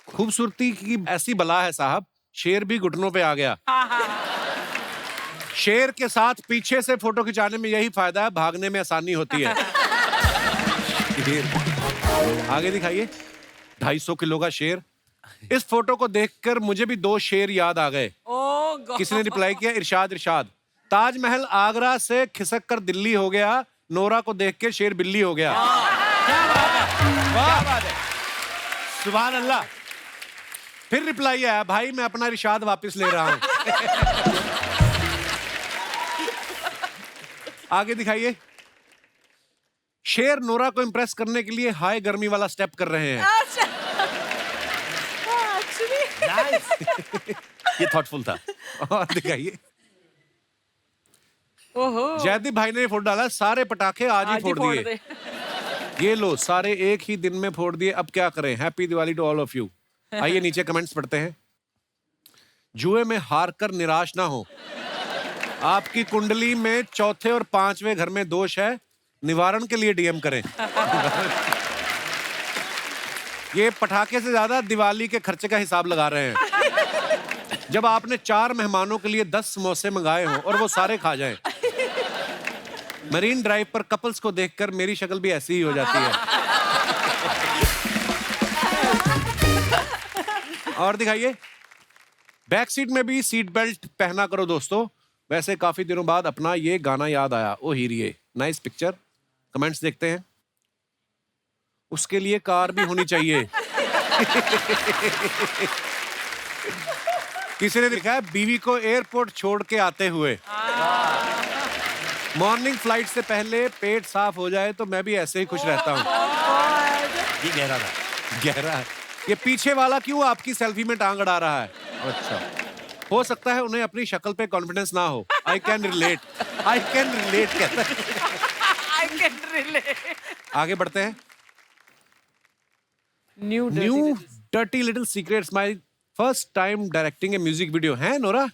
खूबसूरती की ऐसी बला है साहब, शेर भी घुटनों पे आ गया। शेर के साथ पीछे से फोटो खिंचाने में यही फायदा है, भागने में आसानी होती है। आगे दिखाइए। 250 किलो का शेर। इस फोटो को देखकर मुझे भी 2 शेर याद आ गए। किसी ने रिप्लाई किया, इरशाद। ताजमहल आगरा से खिसक कर दिल्ली हो गया, नोरा को देख के शेर बिल्ली हो गया। क्या बात है। सुभान अल्लाह। फिर रिप्लाई आया, भाई मैं अपना इरशाद वापस ले रहा हूं। आगे दिखाइए। शेर नोरा को इंप्रेस करने के लिए हाई गर्मी वाला स्टेप कर रहे हैं। ये थॉटफुल था। और दिखाइए। जयदीप भाई ने फोटो डाला, सारे पटाखे आज ही फोड़ दिए। ये लो, सारे एक ही दिन में फोड़ दिए, अब क्या करें। Happy Diwali to all of you. आइए नीचे कमेंट्स पढ़ते हैं। जुए में हार कर निराश ना हो। आपकी कुंडली में 4थे और 5वें घर में दोष है, निवारण के लिए डीएम करें। ये पटाखे से ज्यादा दिवाली के खर्चे का हिसाब लगा रहे हैं। जब आपने 4 मेहमानों के लिए 10 समोसे मंगाए हों और वो सारे खा जाएं। मरीन ड्राइव पर कपल्स को देखकर मेरी शक्ल भी ऐसी ही हो जाती है। और दिखाइए। बैक सीट में भी सीट बेल्ट पहना करो दोस्तों। वैसे काफी दिनों बाद अपना ये गाना याद आया, ओ हीरिये। Nice picture. कमेंट्स देखते हैं। उसके लिए कार भी होनी चाहिए। किसी ने लिखा है, बीवी को एयरपोर्ट छोड़ के आते हुए। मॉर्निंग फ्लाइट से पहले पेट साफ हो जाए तो मैं भी ऐसे ही खुश रहता हूँ। ये गहरा था। गहरा है। ये पीछे वाला क्यों आपकी सेल्फी में टांग अड़ा रहा है? अच्छा, हो सकता है उन्हें अपनी शक्ल पे कॉन्फिडेंस ना हो। आई कैन रिलेट कहता है। I can relate. आगे बढ़ते हैं। New dirty little secrets, my first time directing A music video. है नोरा,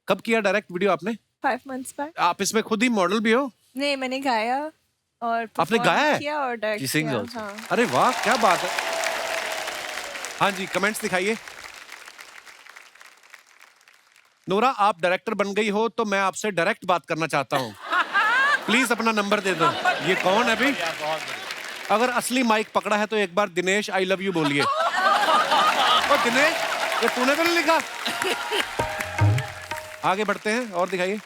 कब किया डायरेक्ट वीडियो आपने? 5 months back. आप इसमें खुद ही मॉडल भी हो? नहीं, मैंने गाया और आपने गाया है? किया और डायरेक्ट She sings किया। also. हाँ। अरे वाह, क्या बात है। हाँ जी, कमेंट्स दिखाइए। नोरा, आप डायरेक्टर बन गई हो तो मैं आपसे डायरेक्ट बात करना चाहता हूँ। प्लीज अपना नंबर दे दो। ये कौन है अभी? अगर असली माइक पकड़ा है तो एक बार दिनेश आई लव यू बोलिए। ओ दिनेश, ये तूने तो नहीं लिखा? आगे बढ़ते हैं और दिखाइए।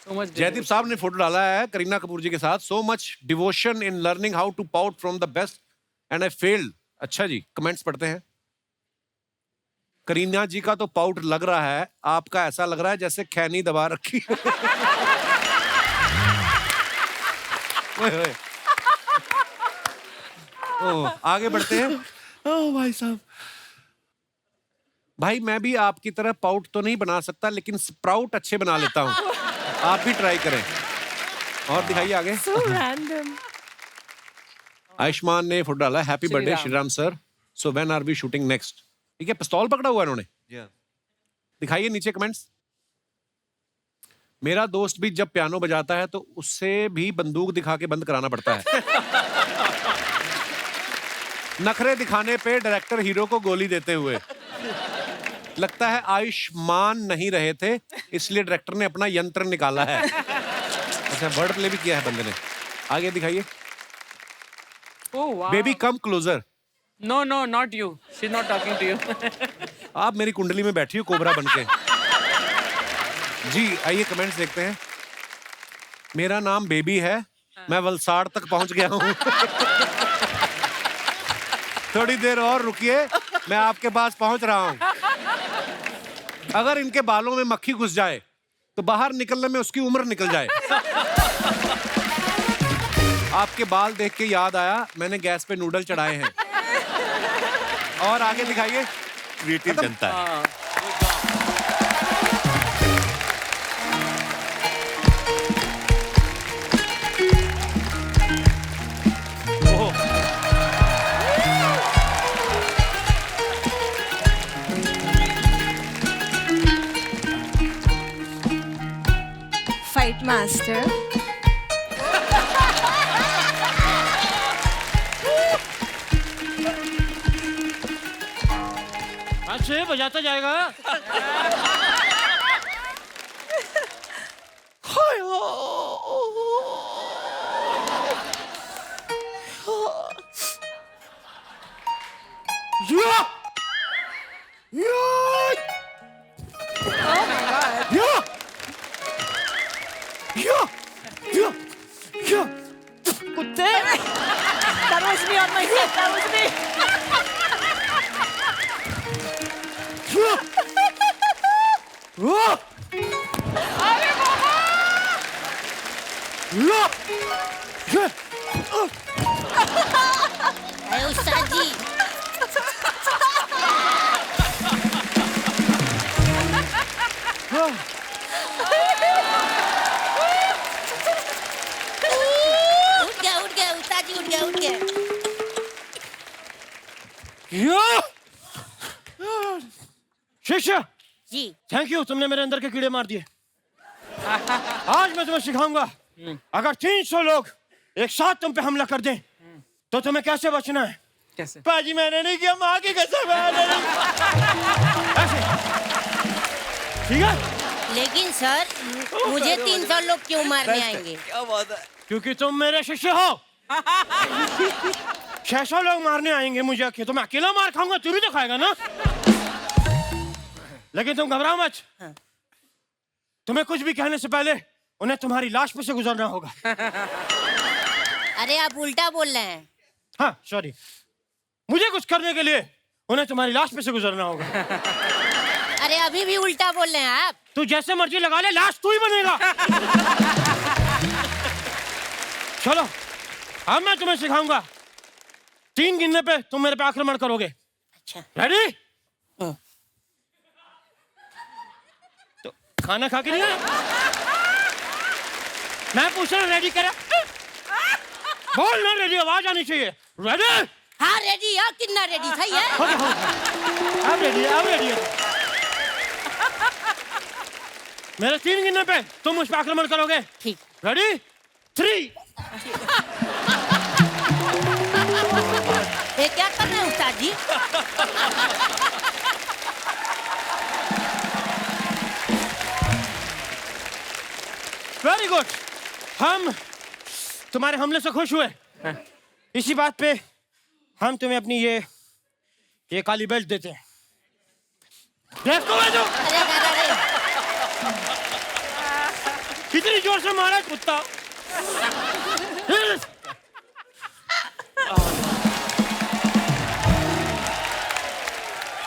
So much जयदीप साहब ने फोटो डाला है करीना कपूर जी के साथ। So much devotion in learning how to pout from the best and I failed. अच्छा जी, कमेंट्स पढ़ते हैं। करीना जी का तो पाउट लग रहा है, आपका ऐसा लग रहा है जैसे खैनी दबा रखी। ओए ओए। ओह, आगे बढ़ते हैं। ओह भाई साहब, भाई मैं भी आपकी तरह पाउट तो नहीं बना सकता, लेकिन स्प्राउट अच्छे बना लेता हूँ। आप भी ट्राई करें। और दिखाइए आगे। So random. आयुष्मान ने फोटो डाला, happy Shri birthday Ram. Shriram sir, so when are we shooting next. ठीक है, पिस्तौल पकड़ा हुआ है इन्होंने। दिखाइए नीचे कमेंट्स। मेरा दोस्त भी जब पियानो बजाता है तो उससे भी बंदूक दिखा के बंद कराना पड़ता है। नखरे दिखाने पे डायरेक्टर हीरो को गोली देते हुए। लगता है आयुष्मान नहीं रहे थे, इसलिए डायरेक्टर ने अपना यंत्र निकाला है। अच्छा, वर्ड प्ले भी किया है बंदे ने। आगे दिखाइए। Oh wow. Baby come closer. No, no, not you. She's not talking to you. आप मेरी कुंडली में बैठी हो कोबरा बनके। जी आइए कमेंट्स देखते हैं। मेरा नाम बेबी है, मैं वलसाड़ तक पहुंच गया हूं। थोड़ी देर और रुकिए, मैं आपके पास पहुंच रहा हूं। अगर इनके बालों में मक्खी घुस जाए तो बाहर निकलने में उसकी उम्र निकल जाए। आपके बाल देख के याद आया, मैंने गैस पे नूडल चढ़ाए हैं। और आगे दिखाइए। क्रिएटिव जनता है। Fight master. अच्छे बजाता जाएगा। कुत्ते. That was me on my head. That was me. अरे उस्ताद जी, उठ गया उस्ताद जी, उठ गया। शिष्य, जी थैंक यू, तुमने मेरे अंदर के कीड़े मार दिए। आज मैं तुम्हें सिखाऊंगा, अगर 300 लोग एक साथ तुम पे हमला कर दें तो तुम्हें कैसे बचना है। कैसे? पाजी मैंने नहीं किया, माँ की कसम है, मैंने नहीं। ऐसे। ठीक है, लेकिन सर मुझे 300 लोग क्यों मारने आएंगे? क्योंकि तुम मेरे शिष्य हो। 600 लोग मारने आएंगे मुझे, कि तो मैं अकेला मार खाऊंगा, तू भी तो खाएगा ना। लेकिन तुम घबराओ मत, तुम्हें कुछ भी कहने से पहले उन्हें तुम्हारी लाश पे से गुजरना होगा। अरे आप उल्टा बोल रहे हैं। हाँ सॉरी, मुझे कुछ करने के लिए उन्हें तुम्हारी लाश पे से गुजरना होगा। अरे अभी भी उल्टा बोल रहे हैं आप। तू जैसे मर्जी लगा ले, लाश तू ही बनेगा। चलो अब मैं तुम्हें सिखाऊंगा, 3 गिनने पे तुम मेरे पे आक्रमण करोगे। अच्छा रेडी? तो खाना खा के नहीं आए? मैं पूछ रहा हूँ, रेडी करा? बोल ना, रेडी, आवाज आनी चाहिए। रेडी? हाँ रेडी है, कितना रेडी सही है। अब रेडी है, अब रेडी है। मेरे 3 गिनने पे तुम मुझ पे आक्रमण करोगे। ठीक। रेडी? 3। ये क्या कर रहे हैं उस्ताद जी? वेरी गुड, हम तुम्हारे हमले से खुश हुए। इसी बात पे हम तुम्हें अपनी ये काली बेल्ट देते हैं। देखो मैं जो अरे इतनी जोर से मारा कुत्ता।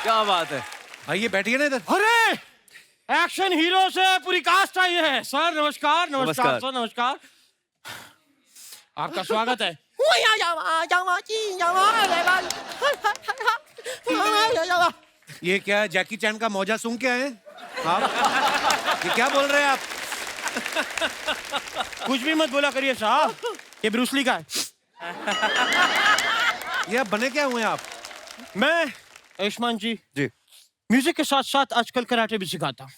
क्या बात है। आइए बैठिए ना इधर। अरे एक्शन हीरो से पूरी कास्ट आई है। सर नमस्कार। नमस्कार नमस्कार। सर नमस्कार। आपका स्वागत है। ये क्या है, जैकी चैन का मौजा सूंघ के आए हैं आप? ये क्या बोल रहे हैं आप? कुछ भी मत बोला करिए साहब, ये ब्रूसली का है। ये आप बने क्या हुए हैं आप? मैं आयुष्मान जी म्यूजिक के साथ साथ आजकल कराटे भी सिखाता हूँ।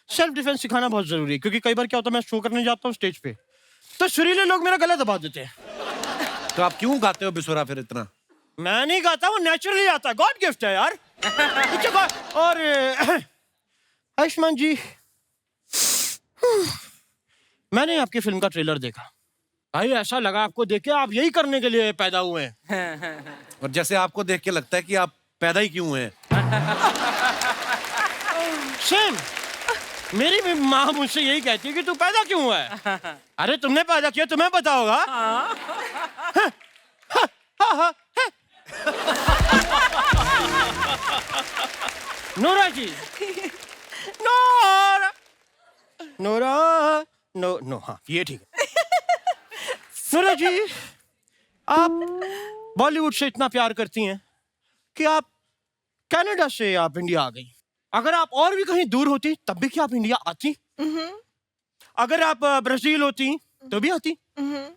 सेल्फ डिफेंस सिखाना बहुत जरूरी है, क्योंकि कई बार क्या होता है मैं शो करने जाता हूँ स्टेज पे, तो सुरीले लोग मेरा गला दबा देते हैं। तो आप क्यों गाते हो बेसुरा फिर इतना? मैं नहीं गाता, वो नेचुरली आता है, गॉड गिफ्ट है यार। और आयुष्मान जी, मैंने आपकी फिल्म का ट्रेलर देखा भाई, ऐसा लगा आपको देख के आप यही करने के लिए पैदा हुए हैं। और जैसे आपको देख के लगता है कि आप पैदा ही क्यों हुए हैं। सेम मेरी भी माँ मुझसे यही कहती है कि तू पैदा क्यों हुआ है। अरे तुमने पैदा किया, तुम्हें पता होगा। नोरा जी, नोरा नोरा नो नो हाँ ये ठीक है। नोरा जी, आप बॉलीवुड से इतना प्यार करती हैं कि आप कनाडा से आप इंडिया आ गई। अगर आप और भी कहीं दूर होती तब भी क्या आप इंडिया आती? अगर आप ब्राजील होती तो भी आती,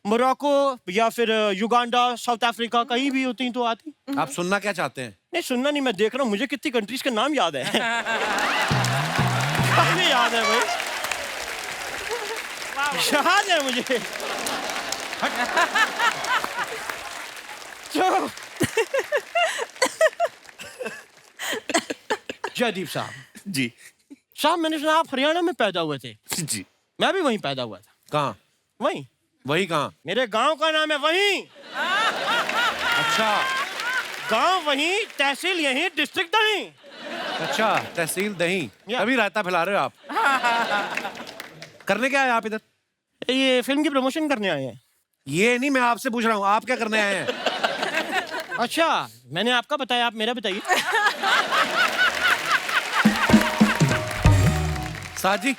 मोरक्को या फिर युगांडा, साउथ अफ्रीका कहीं भी होती तो आती। आप सुनना क्या चाहते हैं? नहीं सुनना नहीं, मैं देख रहा हूँ मुझे कितनी कंट्रीज के नाम याद है। काफी याद है भाई, याद है मुझे। तो जयदीप साहब जी साहब, मैंने सुना आप हरियाणा में पैदा हुए थे। जी मैं भी वहीं पैदा हुआ था। कहाँ? वहीं वही कहाँ? मेरे गांव का नाम है वहीं। अच्छा गांव वहीं, तहसील यहीं, डिस्ट्रिक्ट नहीं। अच्छा, तहसील दही, या। तभी रायता फैला रहे हो आप। करने क्या है आप इधर? ये फिल्म की प्रमोशन करने आए हैं। ये नहीं, मैं आपसे पूछ रहा हूँ आप क्या करने आए हैं? अच्छा, मैंने आपका बताया, आप मेरा बताइए। साथ जी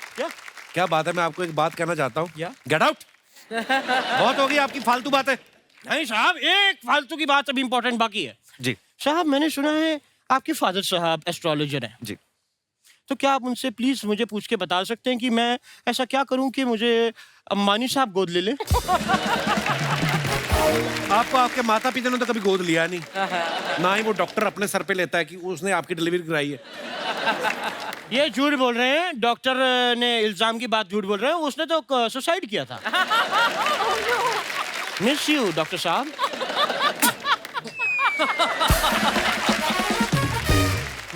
क्या बात है, मैं आपको एक बात कहना चाहता हूँ। Get out. बहुत हो गई आपकी फालतू बातें। नहीं साहब, एक फालतू की बात अभी इम्पोर्टेंट बाकी है। जी साहब, मैंने सुना है आपके फादर साहब एस्ट्रोलॉजर हैं। जी। तो क्या आप उनसे प्लीज मुझे पूछ के बता सकते हैं कि मैं ऐसा क्या करूं कि मुझे अम्बानी साहब गोद ले लें? आपको आपके माता पिता ने तो कभी गोद लिया नहीं, ना ही वो डॉक्टर अपने सर पे लेता है कि उसने आपकी डिलीवरी कराई है। ये झूठ बोल रहे हैं, डॉक्टर ने इल्जाम की बात झूठ बोल रहे हैं, उसने तो सुसाइड किया था। मिस यू डॉक्टर साहब।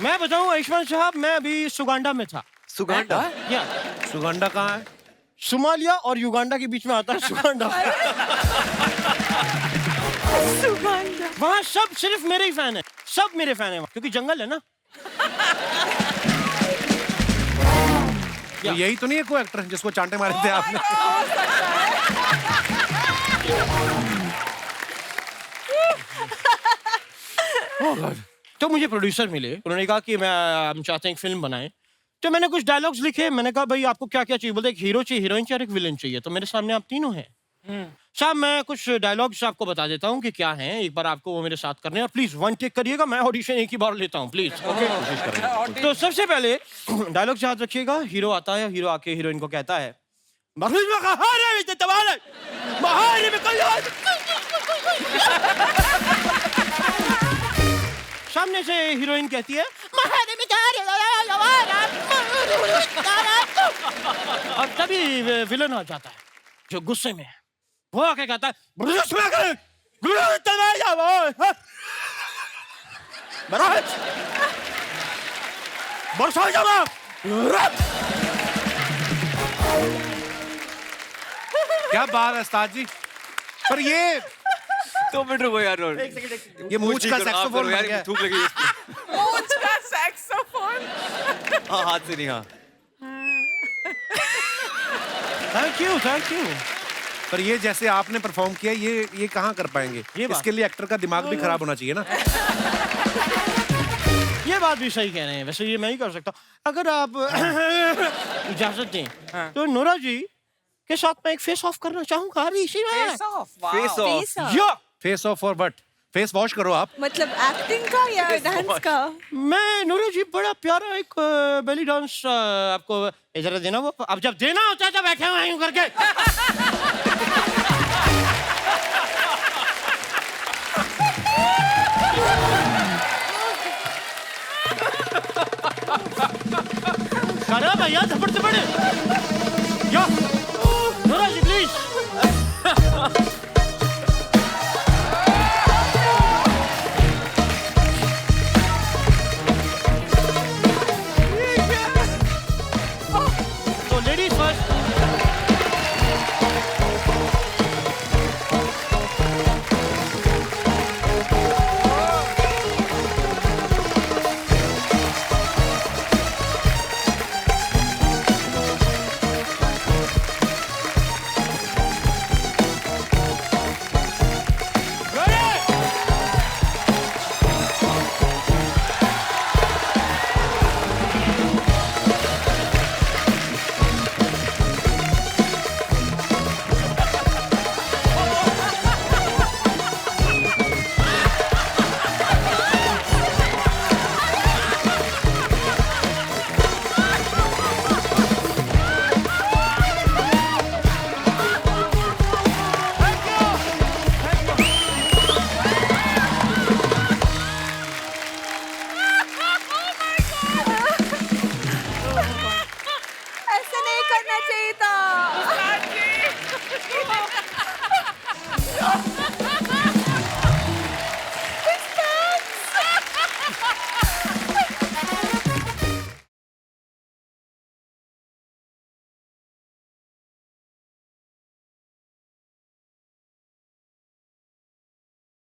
मैं बताऊं आयुष्मान साहब, मैं अभी सुगांडा में था। सुगांडा? या सुगांडा कहाँ है? सोमालिया और युगांडा के बीच में आता है सुगांडा। सुगांडा। वहाँ सब सिर्फ मेरे ही फैन है, सब मेरे फैन है वहाँ, क्योंकि जंगल है ना। तो यही तो नहीं है कोई एक्टर जिसको चांटे मारे थे आपने? तो मुझे प्रोड्यूसर मिले, उन्होंने कहा कि हम चाहते हैं एक फिल्म बनाएं। तो मैंने कुछ डायलॉग्स लिखे, मैंने कहा भाई आपको क्या क्या चाहिए? बोलते एक हीरो चाहिए, हीरोइन चाहिए और एक विलन चाहिए। तो मेरे सामने आप तीनों हैं। साहब, मैं कुछ डायलॉग्स आपको बता देता हूँ कि क्या हैं, एक बार आपको वो मेरे साथ करने हैं। प्लीज वन टेक करिएगा, मैं ऑडिशन एक ही बार लेता हूँ प्लीज। ओके, तो सबसे पहले डायलॉग याद रखिएगा। हीरो आता है, हीरो आके हीरोइन को कहता है, सामने से हीरोइन कहती है, और तभी विलन आ जाता है जो गुस्से में है। वो आके कहता है, क्या बात है उस्ताद जी, पर ये 2 मिनट रुको यार। ये मूंछ का सैक्सोफोन बन गया है। थूक लगी इस पे। मूंछ का सैक्सोफोन। हाँ, हाथ से नहीं। हाँ थैंक यू। पर ये जैसे आपने परफॉर्म किया ये कहाँ कर पाएंगे? इसके लिए एक्टर का दिमाग भी खराब होना चाहिए ना। ये बात भी सही कह रहे हैं, वैसे ये मैं ही कर सकता हूँ अगर आप इजाजत दें। तो नोरा जी के साथ मैं एक फेस ऑफ करना चाहूंगा अभी इसी में। Face of, face of. या फेस ऑफ और बट फेस वॉश करो आप। मतलब एक्टिंग का या डांस का? मैं नोरा जी बड़ा प्यारा एक बेली डांस आपको जरा देना, वो अब जब देना होता है तो बैठे हुए यूं करके। भैया थप्पड़ या